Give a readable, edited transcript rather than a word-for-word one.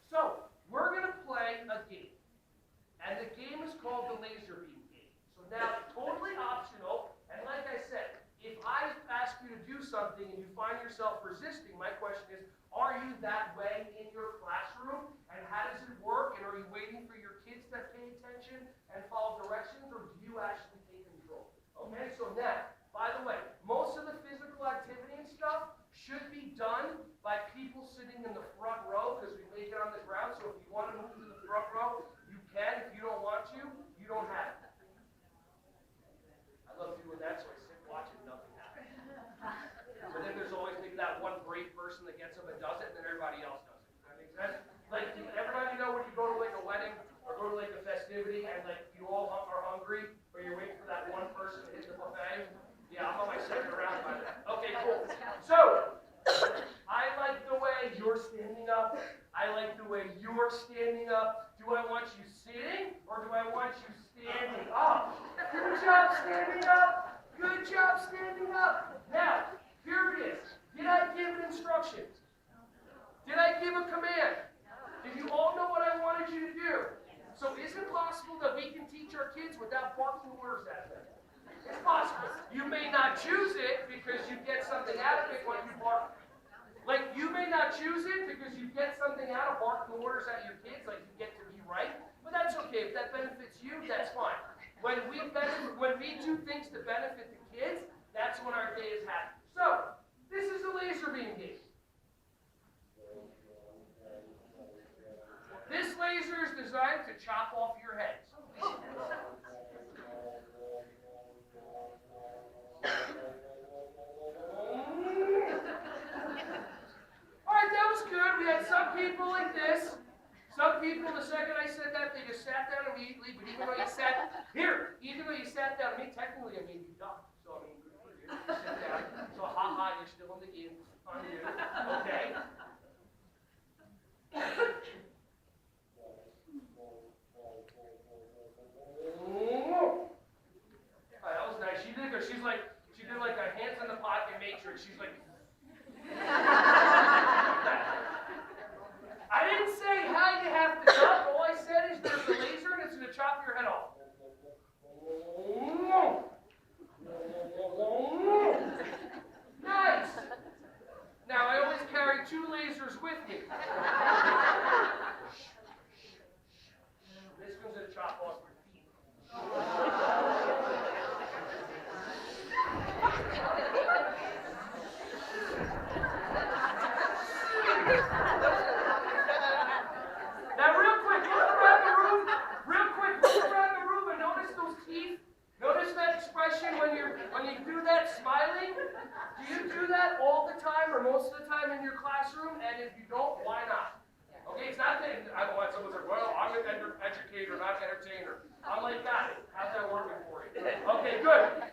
So, we're going to play a game. And the game is called the laser beam game. So now, totally optional. And like I said, if I ask you to do something and you find yourself resisting, my question is, are you that way in your classroom? And how does it work? And are you waiting for your kids to pay attention and follow directions? Or do you actually take control? Okay, so now, by the way, most of the physical activity and stuff should be done by people sitting in the front row because we make it on the ground. So if you want to move to the front row, you can. If you don't want to, you don't have to. I love doing that, so I sit watching, nothing happens. But then there's always maybe that one brave person that gets up and does it, and then everybody else does it. Does that make sense? Like, everybody know when you go to like a wedding or go to like a festivity and like you all are hungry, or you're waiting for that one person to hit the buffet? Yeah, I'm on my second round by then. Okay, cool. So, I like the way you're standing up. I like the way you're standing up. Do I want you sitting or do I want you standing up? Good job standing up. Good job standing up. Now, here it is. Did I give an instruction? Did I give a command? Did you all know what I wanted you to do? So is it possible that we can teach our kids without barking orders at them? It's possible. You may not choose it because you get something out of it when you bark. Like, you may not choose it because you get something out of barking orders at your kids, like you get to be right, but that's okay. If that benefits you, that's fine. When we do things to benefit the kids, that's when our day is happy. So, this is a laser beam game. This laser is designed to chop off your heads. Alright, that was good. We had some people like this. Some people, the second I said that, they just sat down immediately, but even though you sat down, I mean, technically, I mean, you ducked. So, I mean, good for you. You sit down. So, ha-ha, you're still in the game. On you. Okay? That was nice. She did like a hands in the pocket matrix. She's like, I didn't say how you have to duck. All I said is there's a laser and it's going to chop your head off. Nice. Now I always carry 2 lasers with me. This one's going to chop off your feet. Now, real quick, look around the room and notice those teeth. Notice that expression when you do that, smiling. Do you do that all the time or most of the time in your classroom? And if you don't, why not? Okay, it's not that I want someone to say, well, I'm an educator, not an entertainer. I'm like, got it. How's that working for you? Okay, good.